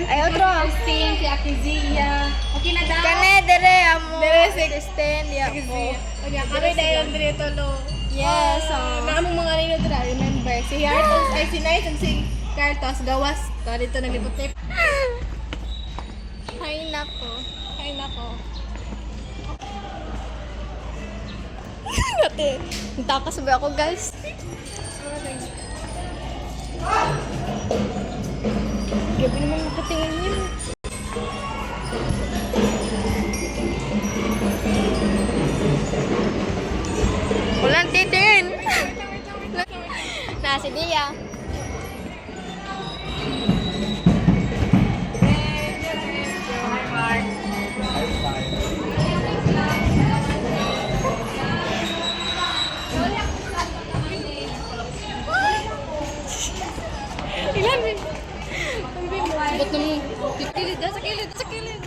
Ay, otro. Christine, si Akizia. Okay na daw? Kane, dere, amo. Dere, si Kristen, di ako. Akizia. Okay, kami dahil ang dito lo. Yes, Naamong mga nino dito, remember. Si Hartos, ay si Nice and si Cartos, gawas. Ito dito naglipot-lip. Ay, nako. Ay, nako. Ate, takas ba ako, guys? Gabi naman makatingin yun. Walang titingin. Nasi Dia. Ilan eh? Ba't naman? Sa kilid, sa kilid, sa kilid.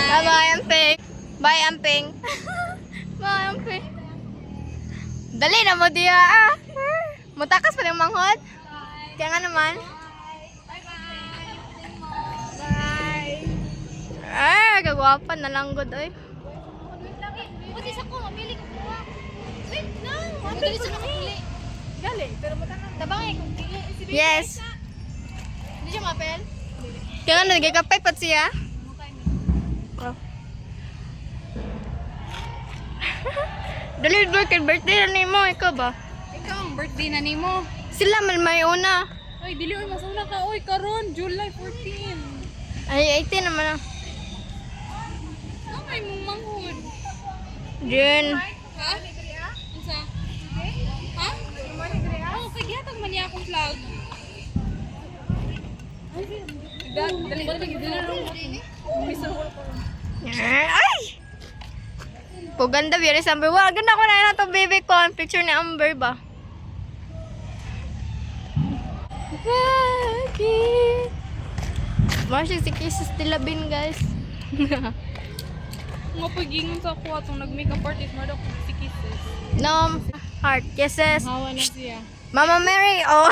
Bye-bye, Amping. Bye, Amping. Bye, Amping. Dali na mo, Dia. Ah. Mutakas pa ng manghod. Kaya nga naman. Bye. Ah, kagwapa na lang good, oy. Pati sa ko, mamili ko po. Wait, no. Mamili sa nakapili. Galing, pero matanong. Tabangay kung pili. Yes. Hindi siya mapel? Kaya nga, nagkakapay pa siya. Oh. Dali, birthday na ni mo. Ikaw ba? Ikaw ang birthday na nimo. Sila man may una. Ay, dili oy masuna ka oy karon July 14. Ay, 18 naman na. Ay mong manghud. June. Ha? Unsa? Ha? Oh, kay gihatag man niya akong vlog. Dali dili na ro. Miso. Ay! Puganda, Biris Amber. Wow, ganda ko na ito, baby ko. Ang picture ni Amber ba? Bakit? Marcia si Kisses de la Bin, guys. Nga pagingon sa ako atong nag-makeup artist mo daw kung si Kisses. No, heart kisses. Hawa na siya. Mama Mary, oh.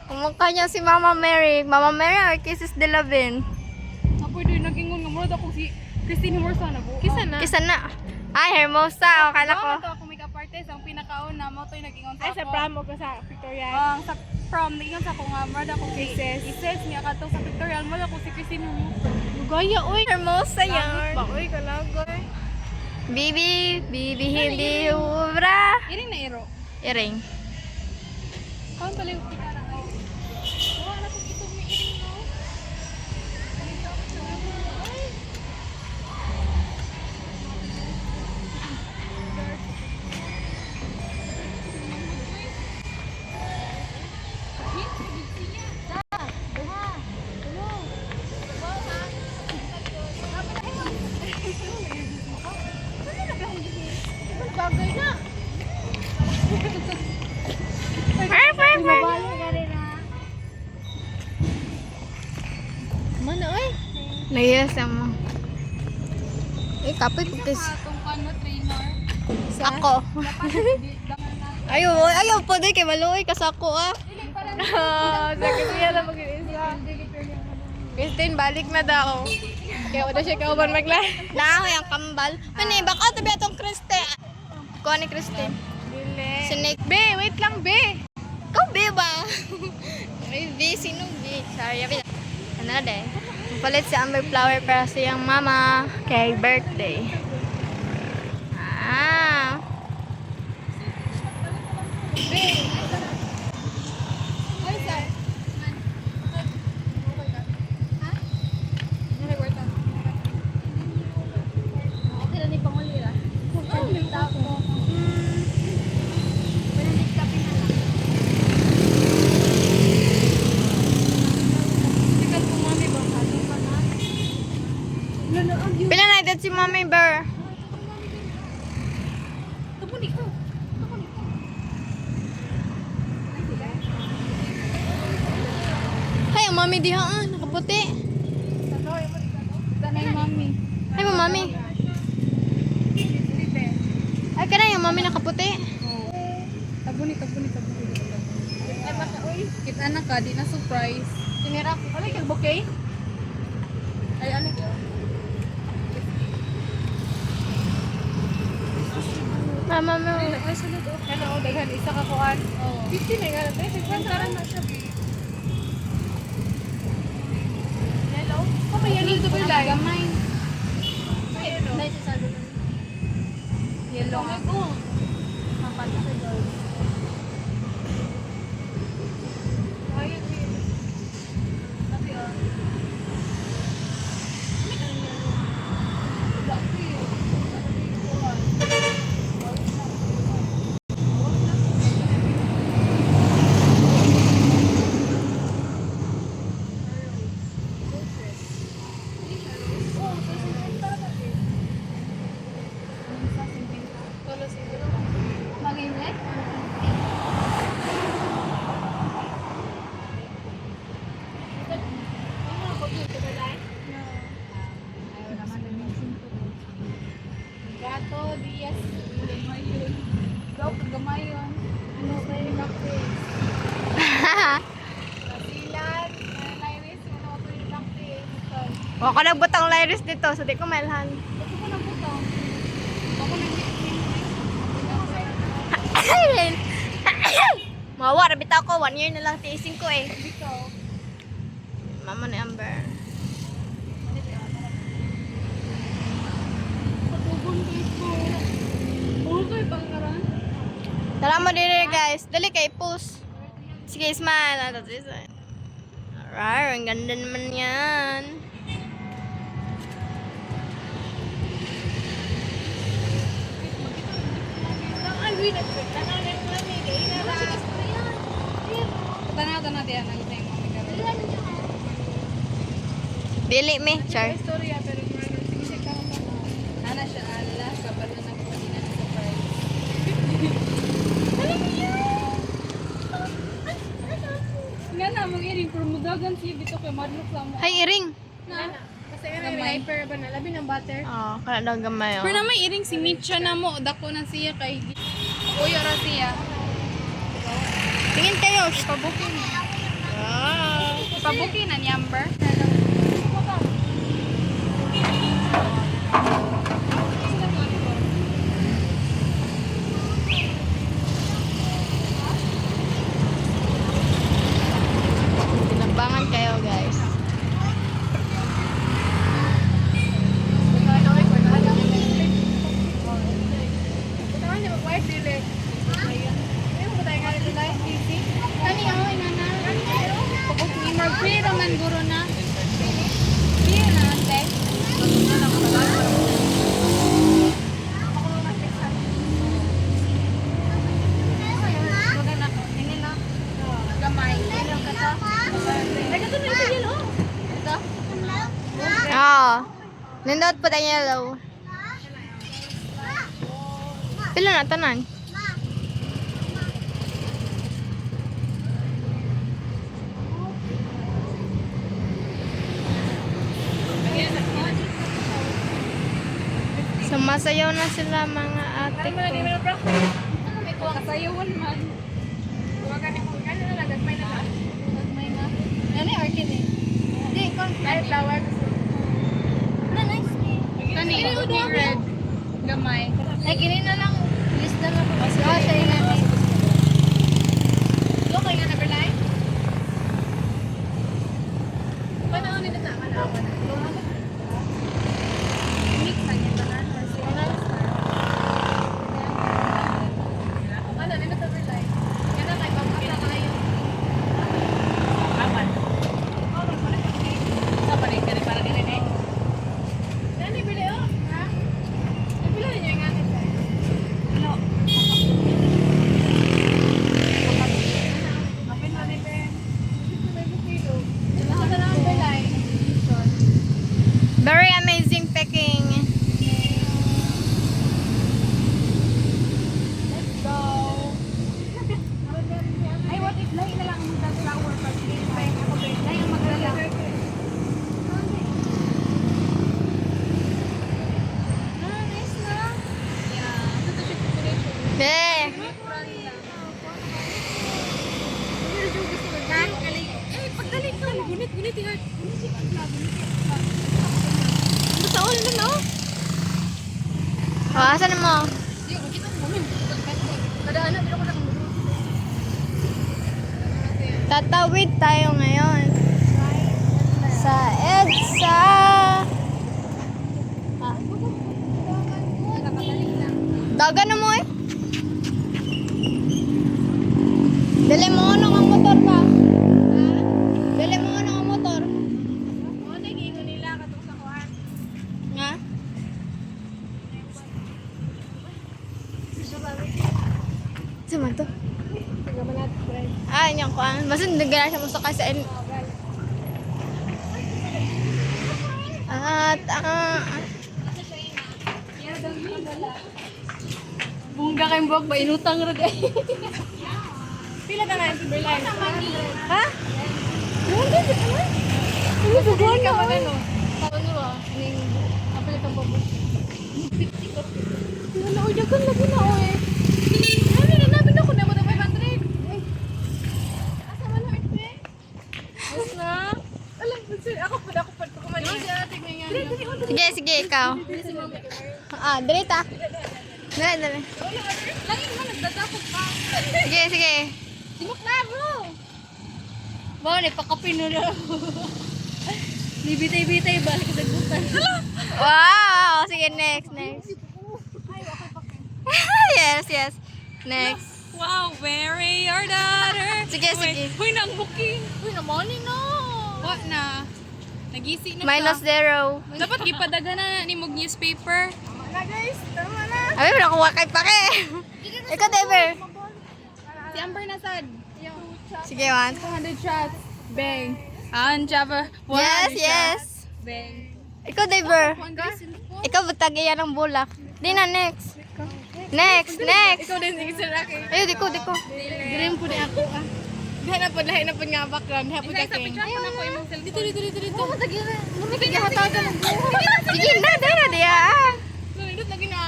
Kumukha niya si Mama Mary. Mama Mary or Kisses de la Bin? Apoy doy nagingon nga murad ako si Christine Morsa na buo. Kisa na. Kisa na. Ay, Hermosa. O, kala ko. Ito ako makeup artist ang pinakauna mo to'y nagingon sa Ay, ako. sa prom o sa Victorian? Sa prom, nagingon sa ako nga murad ako si Kisses. Niya katong sa pictorial mo ako si Christine Morsa. Gaya, oy. Hermosa yan. Baoy, kalagoy. Bibi, bibi hindi ubra. Iring na iro. Iring. Kaon pala yung kita na ako. Wala na kung itong may iring no. Bagay na. Mana oy? Layas mo. Eh, kapoy putis. Atong kano trainer. Ako. Ayaw, ayaw po din kay maluoy kasako ah. Sige, siya lang mag-iisa. Christine, balik na daw. Kaya wala siya kauban mag-live. Nahoy ang kambal. Mani, baka tabi atong Kriste. Kuha ni Kriste. Dili. Snake. Be, wait lang, be. Ikaw, B ba? May B, sinong B? Sorry, abi. Ano na de? Palit si Amber Flower para sa iyang mama kay birthday. Ah. Ay, sir. Ha? Okay na ni pangulira. Oh, may tapo. Pila na edad si Mommy Bear? Tumunik ko. Hay, ang Mommy diha ah, nakaputi. Tanay mami. Hay mo, Mommy. mami nakaputi. Tabuni. Ay, baka, uy. Kita na ka, di na surprise. Tinira ko. Ano yung bouquet? Ay, ano ka? Mama mo. Ay, sunod o. Ano, daghan, isa ka kuhan. 50 na nga. 50 na siya. Hello? Oh, may yellow to ba gamay? Dahil sa salo. Yellow. Oh. Mapat sa doon. Ayun, Tapi oh. Mag-init? Gato, Diaz, Gamayon. Go, Gamayon. Ano ba yung practice? Kasilan, Lyris, ano ko yung practice? Wa ko nagbutang lyris dito, so di ko mailhan. Ito ko na buto. Ako na Mawa, rabit ako. 1 year na lang tiisin ko eh. dito. Mama ni Amber. Patubon dito. Okay, bangkaran. Tara mo din guys. Dali kay push. Sige, smile. Alright, ang ganda naman yan. Ay, wait, nagtanong lang ni Dina na. Tanaw diyan ang ito yung mga karoon. Dili me, char. Istorya, pero sige siya ka naman. Nana siya, ala, kapal na po din na surprise. Nga na, mong iring, pero mudagan siya dito kay Madlock lang mo. Hay, iring. Na, kasi may diaper ba na, labi ng butter. Oh, kala daw gamay. Pero Oh. na may iring si Mitcha na mo, dako na siya kay Uyo ra siya. Tingin kayo. Pabukin. Wow. Pabukin na ni Amber. Tinabangan kayo guys. Pero man guro na. Pero na ate. Gamay. Oh. Nindot pa tayo yellow. Pila na tanan? Sumasayaw na sila mga ate ko. Kasayawan man. Gagmay na. Ano yung arkin eh? Hindi, kahit flower. Kani, red. Gamay. Ay, kini na lang. List na lang. Kasi siya yun na. Lo kayo na berlay? Panahon nito na kanawan. Mix na niya tanan or siya. Ano nito na berlay? Kana kay pagkita kayo. Aman. Sa pa rin kani para nila ni. Dani bili oh. Ha? Ay pila niyo nga nito. Ano? Be. Pagdali ka. Gunit, i-heart. Basta all na, no? Oh, asan mo? Kadaanan, pero ko na Tatawid tayo ngayon. Sa EDSA. Dagan na mo eh. Dali mo ano ang motor ba? Dali mo ano ang motor? Nga? Sama to? Ah, inyong kuan. Basta nagana siya mo sa kasi at Bungga kayong buwak ba? Inutang rin eh. Pila ka na yung Timberline? Ha? Bungga ka na? Ano ba buwan ka ba no? Ano ba? Apel ka ba po? 50 ko. Ano, dagan lagi na o eh. Ano na namin ako na mo na 500. Asa man na ito eh? Mas na? Alam ko sir, ako pa kumanin. Di ba siya tignan nga? sige, ikaw. Ah, dali ta. Dali. Lagi naman nagdadapot pa. Sige. Simok na bro! Wow, nagpakapin na lang. Nibitay-bitay ba? Kasagutan. Wow! Sige, next. yes. Next. Wow, marry your daughter. Sige. Uy, nang booking. Uy, na morning no. What na? Nagisi na Minus 0. Dapat gipadaga na ni mog newspaper. Tama na guys, tama na. Ay, nakuha kay pake. Ikaw, Dever. Si Amber na sad. Sige, one. 200 shots. Bang. Java. Yes. Bang. Ikaw, Dever. Ikaw, butagi yan ng bulak. Di na, next. Next. Ikaw din sige sir akin. Ayun, diko. Dilim po ni ako ah. Lahi na po nga background. Hapon ka king. Ayaw na po imong cellphone. Dito. Sige, hatagan ng bulak. Sige, na, diya. Nalindot lagi na.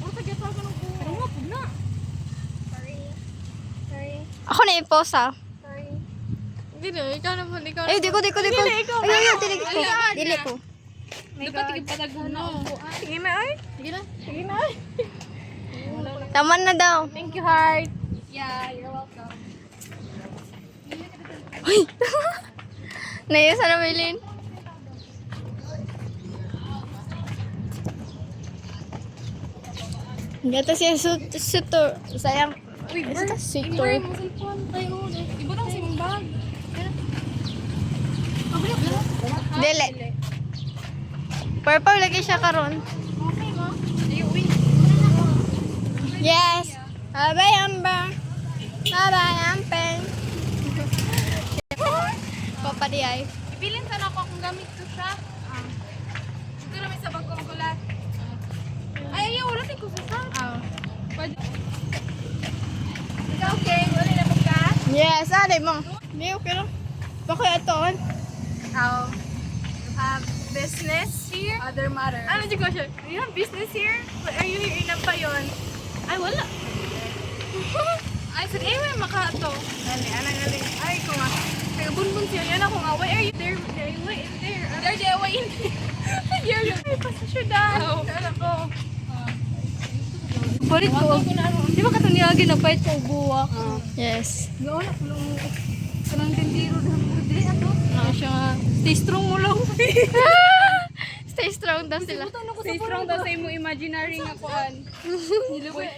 Mura tagyaw ka ng buhay. Pero nga po na. Ako na i-post, ha. Dito, ikaw na po. Ikaw na Ayun, diko. Ayun, dili ko. Dapat tigipatago na. Sige na ay. Sige na ay. Taman na daw. Thank you, heart. Yeah, you're welcome. Uy! Naiya sa Maylin. Gata siya sutor. Sayang. Uy, Basta sutor. Inuray mo cellphone tayo. Ibutang sa imong bag. Dili. Purple lagi siya karon. Okay mo? Ayaw, uy. Yes. Bye, Amber. Bye, Ampen. Papa di ay. Ipilin sana ako kung gamit ko siya. Siguro may sabag ko magulat. Ay, ayaw. Wala ko sa sa. Pwede. Ikaw, okay? Wala na mo ka? Yes, ari mo. Hindi, okay lang. Bakit ito? You have business here? Other matter. Ano di ko siya? You have business here? Are you here in ba yun? Ay, wala. Ay, sige, may makato. Dali, anang galing. Ay, ko nga. Kaya bunbun siya. Yan ako nga. Why are you there? Why in there? There, why in there? Ay, pasasyo daw. Anak ko. Balit ko. Di ba kataniyagin na bait ko buwak? Yes. Gawin ako lang. Kanang tindiro na mo. Dili ato. Siya nga. Stay strong mo lang. Stay strong daw sila. Stay strong daw sa imong imaginary nga kuan.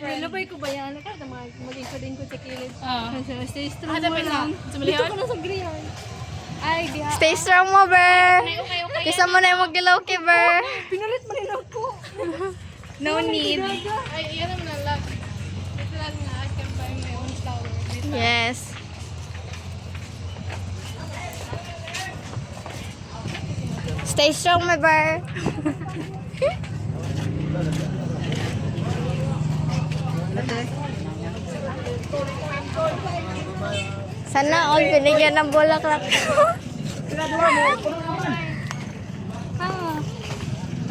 Nilabay ko ba yan? Kada mag-isa din ko sa kilid. Stay strong mo lang. Dito ko na sa grihan. Ay, diha. Stay strong mo, Ber. Okay. Kisa mo na yung mag-ilaw kay Ber. Pinalit mo rin ako. No need. Ay, yan naman ang love. Ito lang na I can buy my own flower. Yes. Stay strong, my Ber. Sana all binigyan ng bulaklak.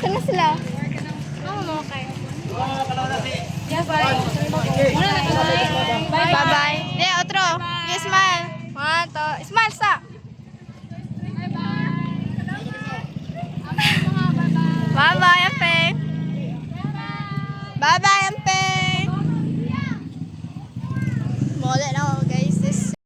Sana sila. Oo, okay. Yeah, bye. Muna na kami. Bye. Bye-bye. Yeah, otro. Okay, smile. One, two. Smile sa. Bye-bye, Ampeng. Bye-bye.